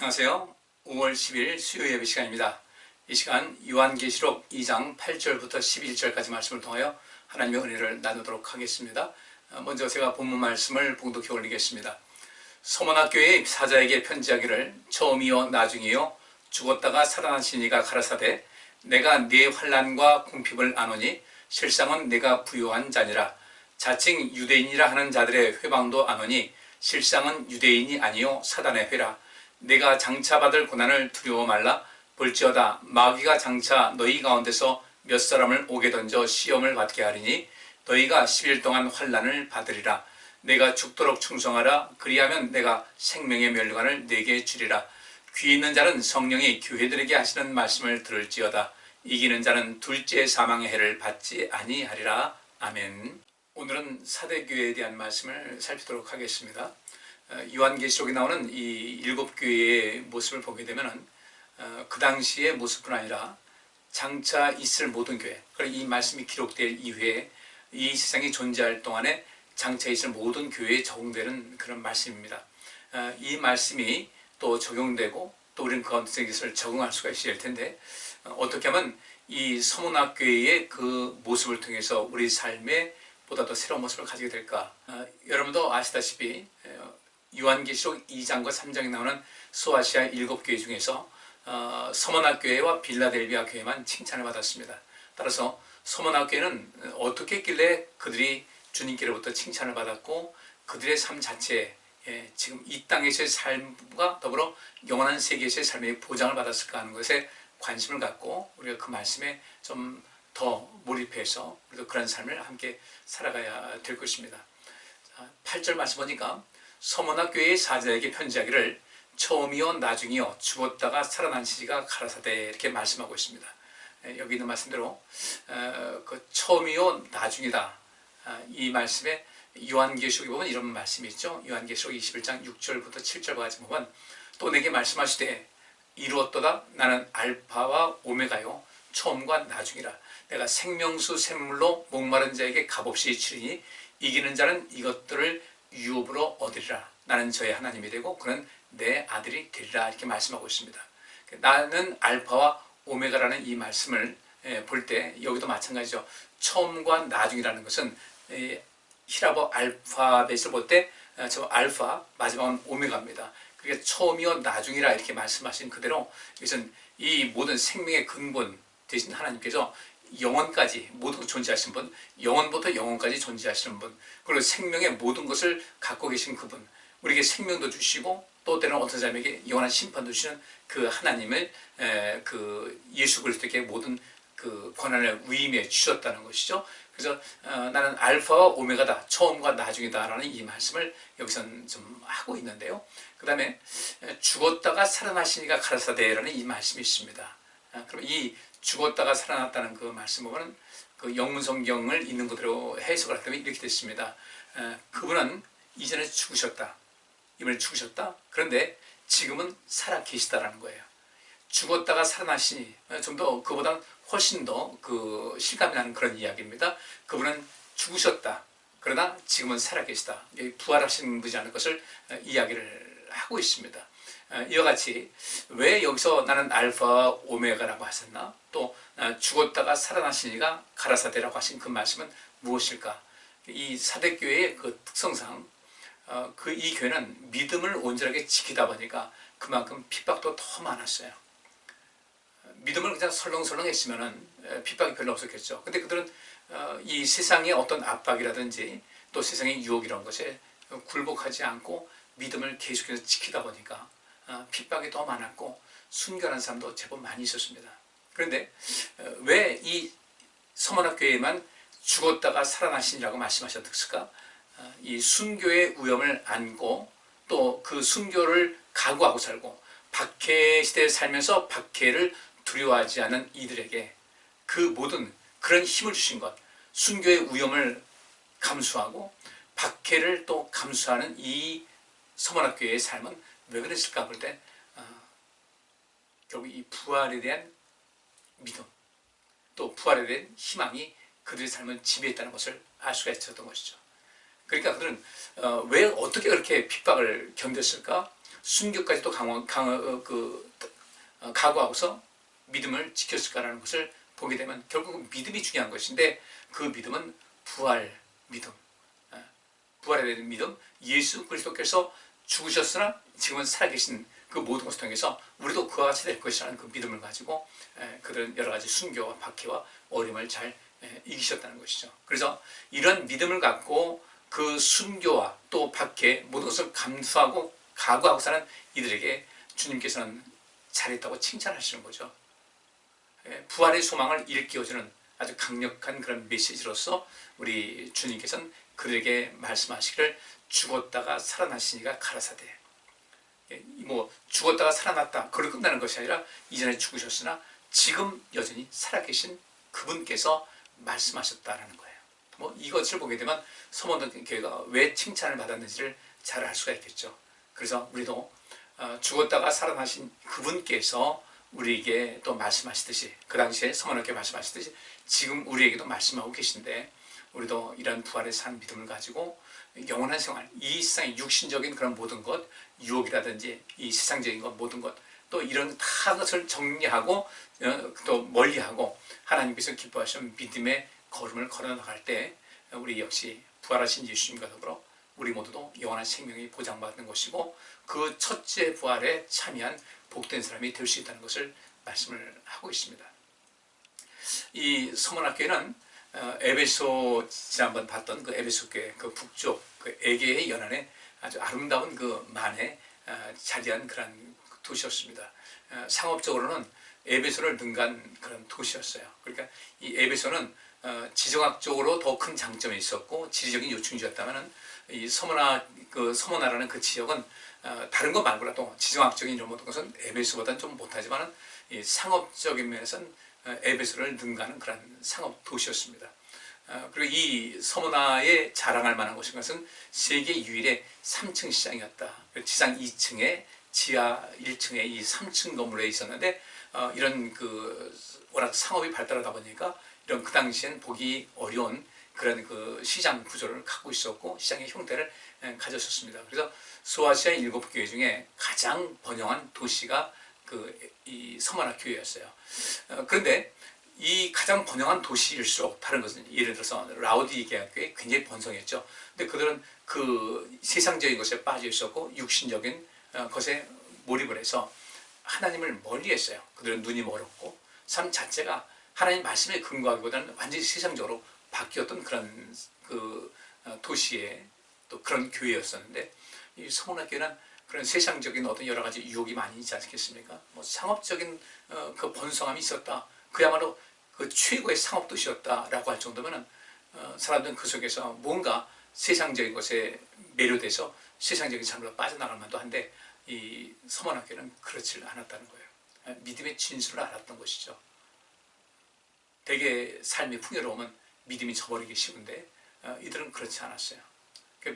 안녕하세요. 5월 10일 수요 예배 시간입니다. 이 시간 요한계시록 2장 8절부터 11절까지 말씀을 통하여 하나님의 은혜를 나누도록 하겠습니다. 먼저 제가 본문 말씀을 봉독해 올리겠습니다. 서머나교회의 사자에게 편지하기를 처음이요 나중이요 죽었다가 살아나신 이가 가라사대 내가 네 환난과 궁핍을 아노니 실상은 내가 부요한 자니라. 자칭 유대인이라 하는 자들의 회방도 아노니 실상은 유대인이 아니요 사단의 회라. 내가 장차 받을 고난을 두려워 말라. 볼지어다 마귀가 장차 너희 가운데서 몇 사람을 옥에 던져 시험을 받게 하리니 너희가 10일 동안 환난을 받으리라. 내가 죽도록 충성하라. 그리하면 내가 생명의 멸류관을 네게 주리라. 귀 있는 자는 성령이 교회들에게 하시는 말씀을 들을지어다. 이기는 자는 둘째 사망의 해를 받지 아니하리라. 아멘. 오늘은 사대교회에 대한 말씀을 살피도록 하겠습니다. 요한계시록에 나오는 이 7교회의 모습을 보게 되면 그 당시의 모습뿐 아니라 장차 있을 모든 교회, 이 말씀이 기록될 이후에 이 세상이 존재할 동안에 장차 있을 모든 교회에 적용되는 그런 말씀입니다. 이 말씀이 또 적용되고 또 우리는 그 가운데서 이것을 적응할 수가 있어야 할 텐데 어떻게 하면 이 서문학교회의 그 모습을 통해서 우리 삶에 보다 더 새로운 모습을 가지게 될까. 여러분도 아시다시피 요한계시록 2장과 3장에 나오는 소아시아 7교회 중에서 서머나교회와 빌라델비아 교회만 칭찬을 받았습니다. 따라서 서머나교회는 어떻게 했길래 그들이 주님께로부터 칭찬을 받았고 그들의 삶 자체에 지금 이 땅에서의 삶과 더불어 영원한 세계에서의 삶의 보장을 받았을까 하는 것에 관심을 갖고 우리가 그 말씀에 좀 더 몰입해서 우리도 그런 삶을 함께 살아가야 될 것입니다. 8절 말씀 보니까 서머나교회의 사자에게 편지하기를 처음이요 나중이요 죽었다가 살아나신 이가 가라사대 이렇게 말씀하고 있습니다. 여기 있는 말씀대로 그 처음이요 나중이다. 이 말씀에 요한계시록에 보면 이런 말씀이 있죠. 요한계시록 21장 6절부터 7절까지 보면 또 내게 말씀하시되 이루었도다. 나는 알파와 오메가요 처음과 나중이라. 내가 생명수 샘물로 목마른 자에게 값없이 치리니 이기는 자는 이것들을 유업으로 얻으리라. 나는 저의 하나님이 되고 그는 내 아들이 되리라. 이렇게 말씀하고 있습니다. 나는 알파와 오메가라는 이 말씀을 볼 때 여기도 마찬가지죠. 처음과 나중이라는 것은 히라보 알파벳을 볼 때 저 알파 마지막은 오메가입니다. 그게 처음이요 나중이라 이렇게 말씀하신 그대로 이것은 이 모든 생명의 근본 되신 하나님께서 영원까지 모든 존재하신 분, 영원부터 영원까지 존재하시는 분, 그리고 생명의 모든 것을 갖고 계신 그분, 우리에게 생명도 주시고 또 때로는 어떤 사람에게 영원한 심판도 주시는 그 하나님을 그 예수 그리스도에게 모든 그 권한을 위임해 주셨다는 것이죠. 그래서 나는 알파와 오메가다, 처음과 나중이다라는 이 말씀을 여기서는 좀 하고 있는데요. 그 다음에 죽었다가 살아나신 이가 가라사대라는 이 말씀이 있습니다. 그럼 이 죽었다가 살아났다는 그 말씀 보면 그 영문 성경을 있는 그대로 해석을 하면 이렇게 됐습니다. 그분은 이전에 죽으셨다. 이번에 죽으셨다. 그런데 지금은 살아 계시다라는 거예요. 죽었다가 살아나시니 좀 더 그보다 훨씬 더 그 실감이 나는 그런 이야기입니다. 그분은 죽으셨다. 그러나 지금은 살아 계시다. 부활하신 분이라는 것을 이야기를 하고 있습니다. 이와 같이 왜 여기서 나는 알파와 오메가라고 하셨나? 또 죽었다가 살아나신 이가 가라사대라고 하신 그 말씀은 무엇일까? 이 사대교회의 그 특성상 이 교회는 믿음을 온전하게 지키다 보니까 그만큼 핍박도 더 많았어요. 믿음을 그냥 설렁설렁 했으면 핍박이 별로 없었겠죠. 근데 그들은 이 세상의 어떤 압박이라든지 또 세상의 유혹 이런 것에 굴복하지 않고 믿음을 계속해서 지키다 보니까 핍박이 더 많았고 순결한 사람도 제법 많이 있었습니다. 그런데 왜 이 서머나교회에만 죽었다가 살아나신이라고 말씀하셨을까? 이 순교의 위험을 안고 또 그 순교를 각오하고 살고 박해 시대에 살면서 박해를 두려워하지 않은 이들에게 그 모든 그런 힘을 주신 것, 순교의 위험을 감수하고 박해를 또 감수하는 이 서머나교회의 삶은 왜 그랬을까 볼 때 결국 이 부활에 대한 믿음 또 부활에 대한 희망이 그들의 삶을 지배했다는 것을 알 수가 있었던 것이죠. 그러니까 그들은 왜 어떻게 그렇게 핍박을 견뎠을까? 순교까지도 각오하고서 믿음을 지켰을까라는 것을 보게 되면 결국 믿음이 중요한 것인데, 그 믿음은 부활 믿음, 부활에 대한 믿음, 예수 그리스도께서 죽으셨으나 지금은 살아계신 그 모든 것을 통해서 우리도 그와 같이 될 것이라는 그 믿음을 가지고 그들은 여러 가지 순교와 박해와 어려움을 잘 이기셨다는 것이죠. 그래서 이런 믿음을 갖고 그 순교와 또 박해 모든 것을 감수하고 각오하고 사는 이들에게 주님께서는 잘했다고 칭찬하시는 거죠. 부활의 소망을 일깨워주는 아주 강력한 그런 메시지로서 우리 주님께서는 그들에게 말씀하시기를 죽었다가 살아나시니가 가라사대. 뭐 죽었다가 살아났다 그걸로 끝나는 것이 아니라 이전에 죽으셨으나 지금 여전히 살아계신 그분께서 말씀하셨다라는 거예요. 뭐 이것을 보게 되면 서머너 교회가 왜 칭찬을 받았는지를 잘 알 수가 있겠죠. 그래서 우리도 죽었다가 살아나신 그분께서 우리에게 또 말씀하시듯이, 그 당시에 서머너 교회 말씀하시듯이 지금 우리에게도 말씀하고 계신데, 우리도 이런 부활의 산 믿음을 가지고 영원한 생활, 이 세상의 육신적인 그런 모든 것, 유혹이라든지 이 세상적인 것 모든 것, 또 이런 다 것을 정리하고 또 멀리하고 하나님께서 기뻐하시는 믿음의 걸음을 걸어나갈 때 우리 역시 부활하신 예수님과 더불어 우리 모두도 영원한 생명이 보장받는 것이고, 그 첫째 부활에 참여한 복된 사람이 될 수 있다는 것을 말씀을 하고 있습니다. 이 서문학교는 에베소, 지난번 봤던 그 에베소 교회 그 북쪽 그 에게의 연안에 아주 아름다운 그 만에 자리한 그런 도시였습니다. 상업적으로는 에베소를 능가한 그런 도시였어요. 그러니까 이 에베소는 지정학적으로 더 큰 장점이 있었고 지리적인 요충지였다면은 이 서머나라는 그 지역은 다른 것 말고라도 지정학적인 이런 모든 것은 에베소보다는 좀 못하지만은 이 상업적인 면에서는 에베소를 능가하는 그런 상업 도시였습니다. 그리고 이 서머나에 자랑할 만한 것은 세계 유일의 3층 시장이었다. 지상 2층에 지하 1층에 이 3층 건물에 있었는데, 이런 그 워낙 상업이 발달하다 보니까 이런 그 당시엔 보기 어려운 그런 그 시장 구조를 갖고 있었고 시장의 형태를 가졌었습니다. 그래서 소아시아 7교회 중에 가장 번영한 도시가 이 서머나 교회였어요. 그런데 이 가장 번영한 도시일수록 다른 것은, 예를 들어서 라오디게아 교회 굉장히 번성했죠. 근데 그들은 그 세상적인 것에 빠져 있었고 육신적인 것에 몰입을 해서 하나님을 멀리했어요. 그들은 눈이 멀었고 삶 자체가 하나님 말씀에 근거하기보다는 완전히 세상적으로 바뀌었던 그런 그 도시의 또 그런 교회였었는데, 이 서머나 교회는 그런 세상적인 어떤 여러 가지 유혹이 많이 있지 않겠습니까? 뭐 상업적인 그 번성함이 있었다. 그야말로 그 최고의 상업 도시였다라고 할 정도면은 사람들은 그 속에서 뭔가 세상적인 것에 매료돼서 세상적인 삶으로 빠져나갈 만도 한데, 이 서머나 교회는 그렇지 않았다는 거예요. 믿음의 진수를 알았던 것이죠. 되게 삶이 풍요로우면 믿음이 저버리기 쉬운데 이들은 그렇지 않았어요.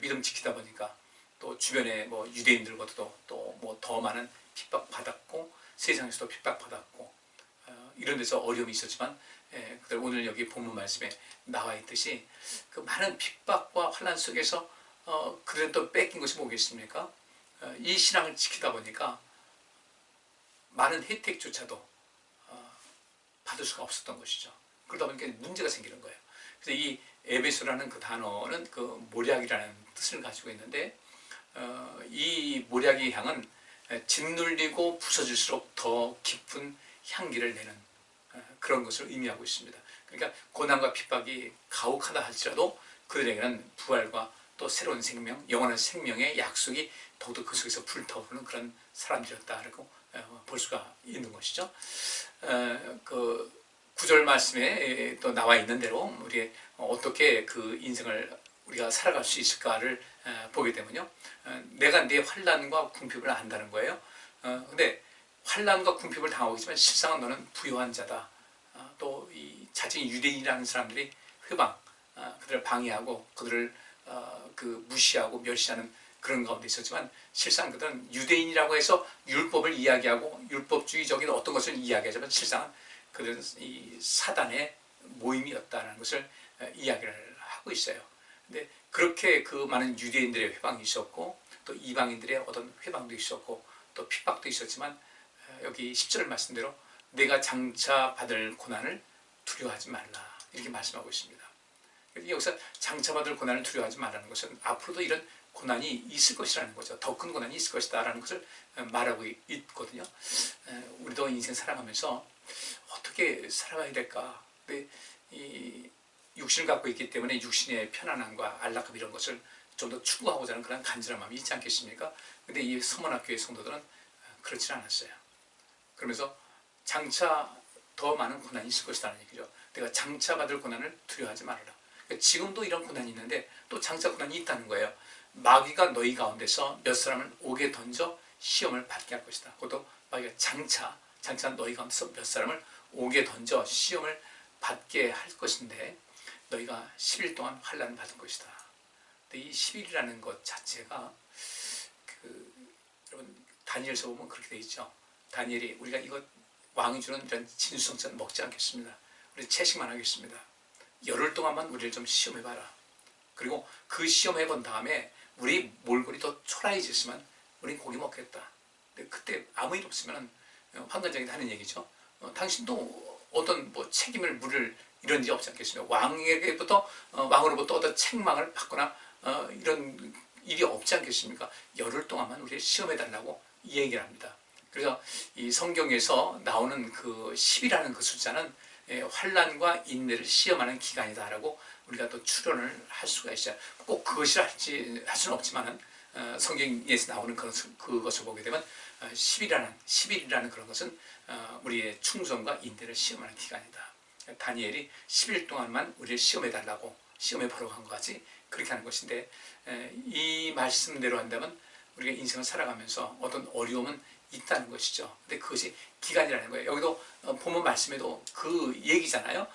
믿음 지키다 보니까 또 주변에 뭐 유대인들과도 또 뭐 더 많은 핍박받았고 세상에서도 핍박받았고 이런 데서 어려움이 있었지만, 그들 오늘 여기 본문 말씀에 나와 있듯이 그 많은 핍박과 환난 속에서 그들은 또 뺏긴 것이 뭐겠습니까? 이 신앙을 지키다 보니까 많은 혜택조차도 받을 수가 없었던 것이죠. 그러다 보니까 문제가 생기는 거예요. 그래서 이 에베소라는 그 단어는 그 모략이라는 뜻을 가지고 있는데, 이 모략의 향은 짓눌리고 부서질수록 더 깊은 향기를 내는 그런 것을 의미하고 있습니다. 그러니까 고난과 핍박이 가혹하다 할지라도 그들에게는 부활과 또 새로운 생명, 영원한 생명의 약속이 더욱더 그 속에서 불타오르는 그런 사람들이었다라고 볼 수가 있는 것이죠. 그 9절 말씀에 또 나와 있는 대로 우리 어떻게 그 인생을 우리가 살아갈 수 있을까를 보게 되면요, 내가 내 환난과 궁핍을 안다는 거예요. 근데 환난과 궁핍을 당하고 있지만 실상은 너는 부요한 자다. 또 이 자칭 유대인이라는 사람들이 그들을 방해하고 그들을 무시하고 멸시하는 그런 가운데 있었지만, 실상 그들은 유대인이라고 해서 율법을 이야기하고 율법주의적인 어떤 것을 이야기하지만 실상은 그들은 이 사단의 모임이었다는 것을 이야기를 하고 있어요. 근데 그렇게 그 많은 유대인들의 회방이 있었고 또 이방인들의 어떤 회방도 있었고 또 핍박도 있었지만 여기 10절 말씀대로 내가 장차 받을 고난을 두려워하지 말라 이렇게 말씀하고 있습니다. 여기서 장차 받을 고난을 두려워하지 말라는 것은 앞으로도 이런 고난이 있을 것이라는 거죠. 더 큰 고난이 있을 것이다 라는 것을 말하고 있거든요. 우리도 인생 살아가면서 어떻게 살아가야 될까? 이 육신을 갖고 있기 때문에 육신의 편안함과 안락함 이런 것을 좀 더 추구하고자 하는 그런 간절한 마음이 있지 않겠습니까? 근데 이 서문학교의 성도들은 그렇지 않았어요. 그러면서 장차 더 많은 고난이 있을 것이라는 얘기죠. 내가 장차 받을 고난을 두려워하지 말아라. 지금도 이런 고난이 있는데 또 장차 고난이 있다는 거예요. 마귀가 너희 가운데서 몇 사람을 옥에 던져 시험을 받게 할 것이다. 그것도 마귀가 장차 너희 가운데서 몇 사람을 옥에 던져 시험을 받게 할 것인데 너희가 10일 동안 환난을 받을 것이다. 근데 이 10일이라는 것 자체가 여러분 다니엘서 보면 그렇게 돼 있죠. 다니엘이 우리가 이거 왕이 주는 이런 진수성찬 먹지 않겠습니다. 우리 채식만 하겠습니다. 열흘 동안만 우리를 좀 시험해봐라. 그리고 그 시험해본 다음에 우리 몰골이 더 초라해졌으면 우린 고기 먹겠다. 근데 그때 아무 일 없으면 환관장이 하는 얘기죠. 당신도 어떤 뭐 책임을 물을 이런 일이 없지 않겠습니까? 왕으로부터 어떤 책망을 받거나 이런 일이 없지 않겠습니까? 열흘 동안만 우리를 시험해달라고 이 얘기를 합니다. 그래서 이 성경에서 나오는 그 10이라는 그 숫자는 환난과 인내를 시험하는 기간이다라고 우리가 또 추론을 할 수가 있어요. 꼭 그것이라 할 수는 없지만은 성경에서 나오는 그것을 보게 되면 10일이라는 그런 것은 우리의 충성과 인내를 시험하는 기간이다. 다니엘이 10일 동안만 우리를 시험해달라고 시험해 보러 간 것 같이 그렇게 하는 것인데 이 말씀대로 한다면 우리가 인생을 살아가면서 어떤 어려움은 있다는 것이죠. 근데 그것이 기간이라는 거예요. 여기도 본문 말씀에도 그 얘기잖아요.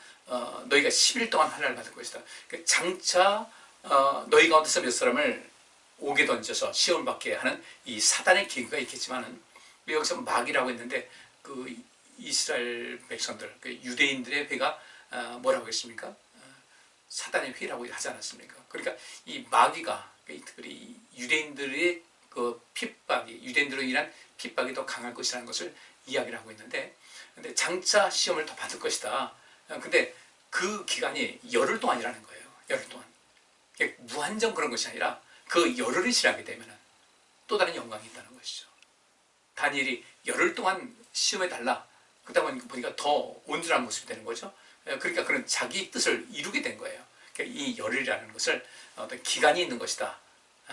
너희가 10일 동안 환난을 받을 것이다. 장차 너희 가운데서 몇 사람을 옥에 던져서 시험을 받게 하는 이 사단의 계기가 있겠지만은 여기서 마귀라고 했는데 그 이스라엘 백성들, 그 유대인들의 회가 뭐라고 했습니까? 사단의 회라고 하지 않았습니까? 그러니까 이 마귀가 특별히 유대인들의 그 핍박이, 유대인들로 인한 핍박이 더 강할 것이라는 것을 이야기를 하고 있는데, 근데 장차 시험을 더 받을 것이다. 근데 그 기간이 열흘 동안이라는 거예요. 열흘 동안. 무한정 그런 것이 아니라 그 열흘이 지나게 되면 또 다른 영광이 있다는 것이죠. 다니엘이 열흘 동안 시험해 달라. 그러다 보니까 더 온전한 모습이 되는 거죠. 그러니까 그런 자기 뜻을 이루게 된 거예요. 그러니까 이 열흘이라는 것을 어떤 기간이 있는 것이다.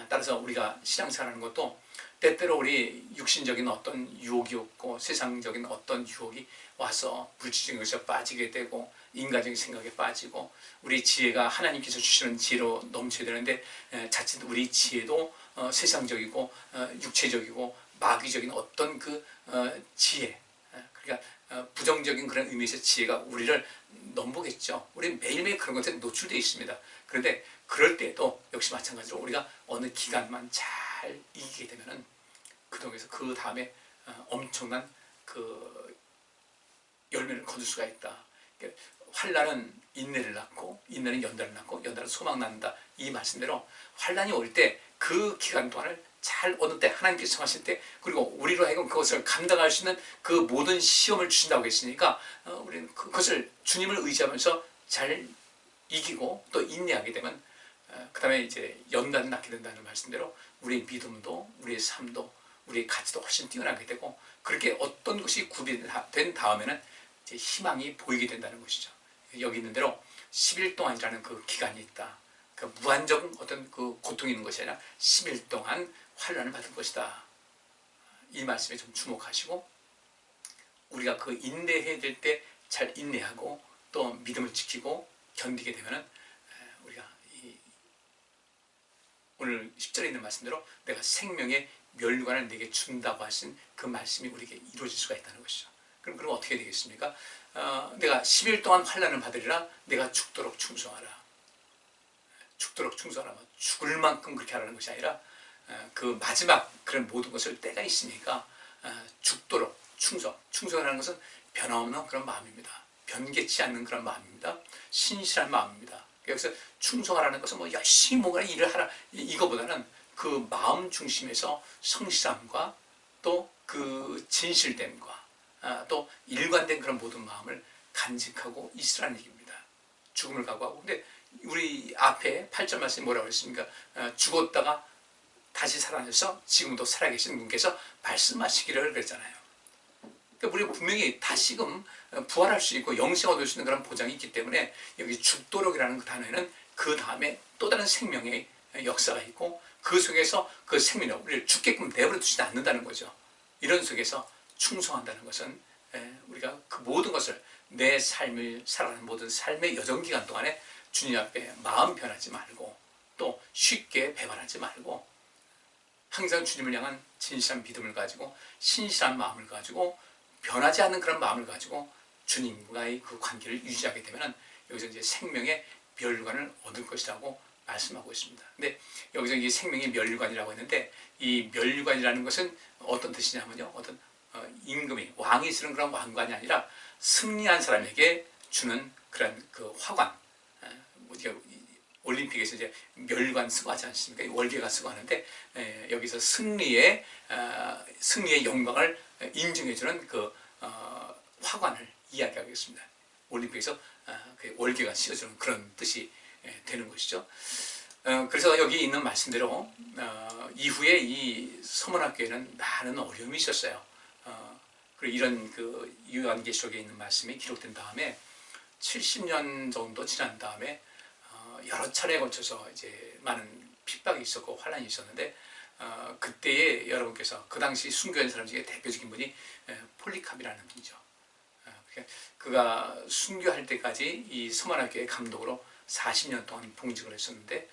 따라서 우리가 신앙생활하는 것도 때때로 우리 육신적인 어떤 유혹이 없고 세상적인 어떤 유혹이 와서 물질적인 것에 빠지게 되고 인간적인 생각에 빠지고 우리 지혜가 하나님께서 주시는 지혜로 넘쳐야 되는데 자칫 우리 지혜도 세상적이고 육체적이고 마귀적인 어떤 그 지혜, 그러니까 부정적인 그런 의미에서 지혜가 우리를 넘보겠죠. 우리 매일매일 그런 것에 노출되어 있습니다. 그런데 그럴 때도 역시 마찬가지로 우리가 어느 기간만 잘 이기게 되면은 그 다음에 엄청난 그 열매를 거둘 수가 있다. 환난은 인내를 낳고 인내는 연단을 낳고 연단은 소망 낳는다. 이 말씀대로 환난이 올 때 그 기간 동안을 잘 어느 때 하나님께서 정하실 때 그리고 우리로 하여금 그것을 감당할 수 있는 그 모든 시험을 주신다고 했으니까 우리는 그것을 주님을 의지하면서 잘 이기고 또 인내하게 되면 그 다음에 이제 연단을 낳게 된다는 말씀대로 우리의 믿음도 우리의 삶도 우리의 가치도 훨씬 뛰어나게 되고 그렇게 어떤 것이 구비된 다음에는 이제 희망이 보이게 된다는 것이죠. 여기 있는 대로 10일 동안이라는 그 기간이 있다. 그 무한적 어떤 그 고통이 있는 것이 아니라 10일 동안 환난을 받을 것이다. 이 말씀에 좀 주목하시고 우리가 그 인내해야 될 때 잘 인내하고 또 믿음을 지키고 견디게 되면은 우리가 오늘 10절에 있는 말씀대로 내가 생명의 멸류관을 내게 준다고 하신 그 말씀이 우리에게 이루어질 수가 있다는 것이죠. 그럼 어떻게 되겠습니까? 내가 10일 동안 환난을 받으리라 내가 죽도록 충성하라. 죽도록 충성하라. 죽을 만큼 그렇게 하라는 것이 아니라 그 마지막 그런 모든 것을 때가 있으니까 죽도록 충성하라는 것은 변함없는 그런 마음입니다. 변개치 않는 그런 마음입니다. 신실한 마음입니다. 여기서 충성하라는 것은 뭐 열심히 뭔가 일을 하라 이거보다는 그 마음 중심에서 성실함과 또 그 진실됨과 또 일관된 그런 모든 마음을 간직하고 있으라는 얘기입니다. 죽음을 각오하고. 근데 우리 앞에 8절 말씀이 뭐라고 했습니까? 죽었다가 다시 살아나서 지금도 살아계신 분께서 말씀하시기를 그랬잖아요. 그러니까 우리가 분명히 다시금 부활할 수 있고 영생 얻을 수 있는 그런 보장이 있기 때문에 여기 죽도록이라는 그 단어에는 그 다음에 또 다른 생명의 역사가 있고 그 속에서 그 생명을 우리를 죽게끔 내버려 두지 않는다는 거죠. 이런 속에서 충성한다는 것은 우리가 그 모든 것을 내 삶을 살아가는 모든 삶의 여정기간 동안에 주님 앞에 마음 변하지 말고 또 쉽게 배반하지 말고 항상 주님을 향한 진실한 믿음을 가지고 신실한 마음을 가지고 변하지 않는 그런 마음을 가지고 주님과의 그 관계를 유지하게 되면 여기서 이제 생명의 멸관을 얻을 것이라고 말씀하고 있습니다. 근데 여기서 이 생명의 멸관이라고 했는데 이 멸관이라는 것은 어떤 뜻이냐면요. 어떤 임금이 왕이 쓰는 그런 왕관이 아니라 승리한 사람에게 주는 그런 그 화관. 올림픽에서 이제 멸관 쓰고 하지 않습니까? 월계관 쓰고 하는데 여기서 승리의 영광을 인증해주는 그 화관을 이야기하겠습니다. 올림픽에서 그 월계관 씌워주는 그런 뜻이 되는 것이죠. 그래서 여기 있는 말씀대로 이후에 이 서문학교에는 많은 어려움이 있었어요. 그리고 이런 그 요한계시록에 있는 말씀이 기록된 다음에 70년 정도 지난 다음에 여러 차례에 걸쳐서 이제 많은 핍박이 있었고 환란이 있었는데 그때에 여러분께서 그 당시 순교한 사람 중에 대표적인 분이 폴리캅이라는 분이죠. 그가 순교할 때까지 이 서문학교의 감독으로 40년 동안 봉직을 했었는데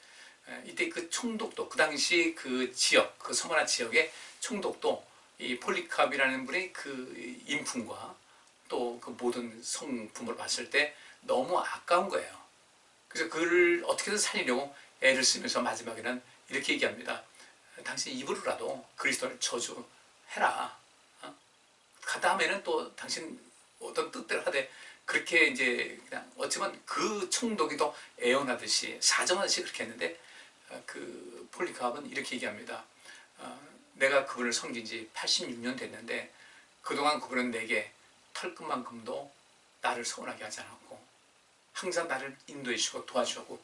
이때 그 총독도 그 당시 그 지역 그 서문화 지역의 총독도 이 폴리캅이라는 분의 그 인품과 또 그 모든 성품을 봤을 때 너무 아까운 거예요. 그래서 그를 어떻게든 살리려고 애를 쓰면서 마지막에는 이렇게 얘기합니다. 당신 입으로라도 그리스도를 저주해라. 그 다음에는 또 당신 어떤 뜻대로 하되 그렇게 이제 그냥 어쩌면 그 총독이 더 애원하듯이 사정하듯이 그렇게 했는데 그 폴리캅은 이렇게 얘기합니다. 내가 그분을 섬긴 지 86년 됐는데 그동안 그분은 내게 털끝만큼도 나를 서운하게 하지 않았고 항상 나를 인도해 주시고 도와주시고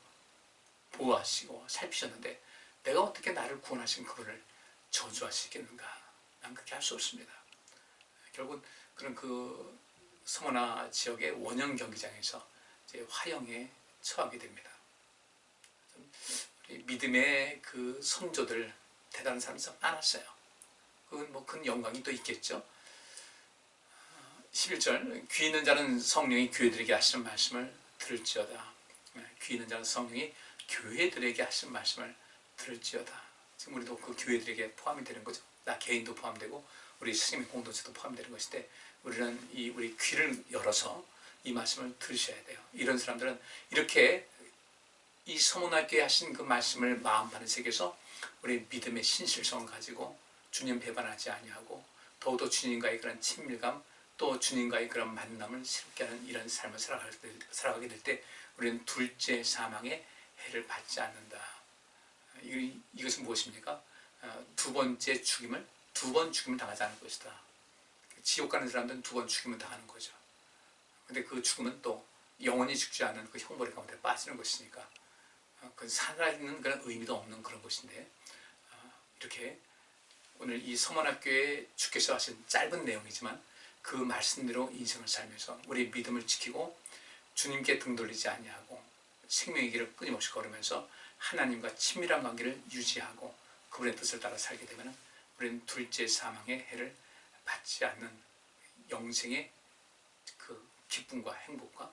보호하시고 살피셨는데 내가 어떻게 나를 구원하신 그분을 저주하시겠는가? 난 그렇게 할 수 없습니다. 결국 그런 그 서문화 지역의 원형 경기장에서 이제 화형에 처하게 됩니다. 믿음의 그 선조들 대단한 사람이 많았어요. 그건 뭐 큰 영광이 또 있겠죠. 11절 귀 있는 자는 성령이 교회들에게 하시는 말씀을 들을지어다. 귀 있는 자는 성령이 교회들에게 하시는 말씀을 들을지어다. 지금 우리도 그 교회들에게 포함이 되는 거죠. 나 개인도 포함되고 우리 스님의 공동체도 포함되는 것인데 우리는 우리 귀를 열어서 이 말씀을 들으셔야 돼요. 이런 사람들은 이렇게 이 서문학교에 하신 그 말씀을 마음판에 새겨서 우리 믿음의 신실성을 가지고 주님 배반하지 아니하고 더욱더 주님과의 그런 친밀감 또 주님과의 그런 만남을 새롭게 하는 이런 삶을 살아가게 될 때 우리는 둘째 사망의 해를 받지 않는다. 이것은 무엇입니까? 두 번째 죽임을 두 번 죽임을 당하지 않을 것이다. 지옥 가는 사람들은 두 번 죽임을 당하는 거죠. 근데 그 죽음은 또 영원히 죽지 않는 그 형벌의 가운데 빠지는 것이니까 그 살아있는 그런 의미도 없는 그런 것인데 이렇게 오늘 이 서문학교에 주께서 하신 짧은 내용이지만 그 말씀대로 인생을 살면서 우리의 믿음을 지키고 주님께 등 돌리지 아니하고 생명의 길을 끊임없이 걸으면서 하나님과 친밀한 관계를 유지하고 그분의 뜻을 따라 살게 되면 우리는 둘째 사망의 해를 받지 않는 영생의 그 기쁨과 행복과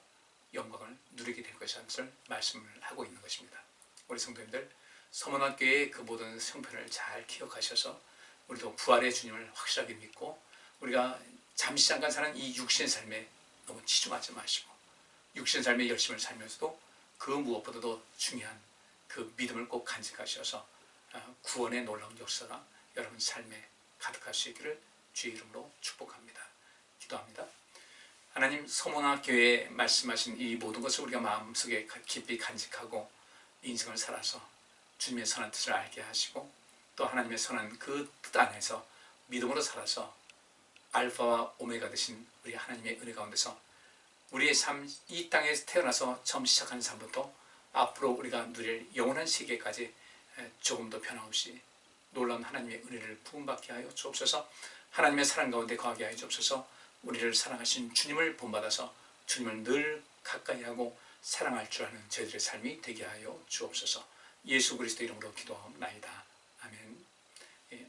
영광을 누리게 될 것이라는 것을 말씀을 하고 있는 것입니다. 우리 성도님들 서문학교의 그 모든 성편을 잘 기억하셔서 우리도 부활의 주님을 확실하게 믿고 우리가 잠시 잠깐 사는 이 육신의 삶에 너무 치중하지 마시고 육신의 삶의 열심을 살면서도 그 무엇보다도 중요한 그 믿음을 꼭 간직하셔서 구원의 놀라운 역사가 여러분 삶에 가득할 수 있기를 주의 이름으로 축복합니다. 기도합니다. 하나님 서문화 교회에 말씀하신 이 모든 것을 우리가 마음속에 깊이 간직하고 인생을 살아서 주님의 선한 뜻을 알게 하시고 또 하나님의 선한 그 뜻 안에서 믿음으로 살아서 알파와 오메가 되신 우리 하나님의 은혜 가운데서 우리의 삶, 이 땅에 태어나서 처음 시작하는 삶부터 앞으로 우리가 누릴 영원한 세계까지 조금 더 변함없이 놀라운 하나님의 은혜를 부음받게 하여 주옵소서. 하나님의 사랑 가운데 거하게 하여 주옵소서. 우리를 사랑하신 주님을 본받아서 주님을 늘 가까이 하고 사랑할 줄 아는 저희들의 삶이 되게 하여 주옵소서. 예수 그리스도 이름으로 기도하옵나이다. 아멘.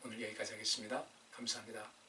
오늘 여기까지 하겠습니다. 감사합니다.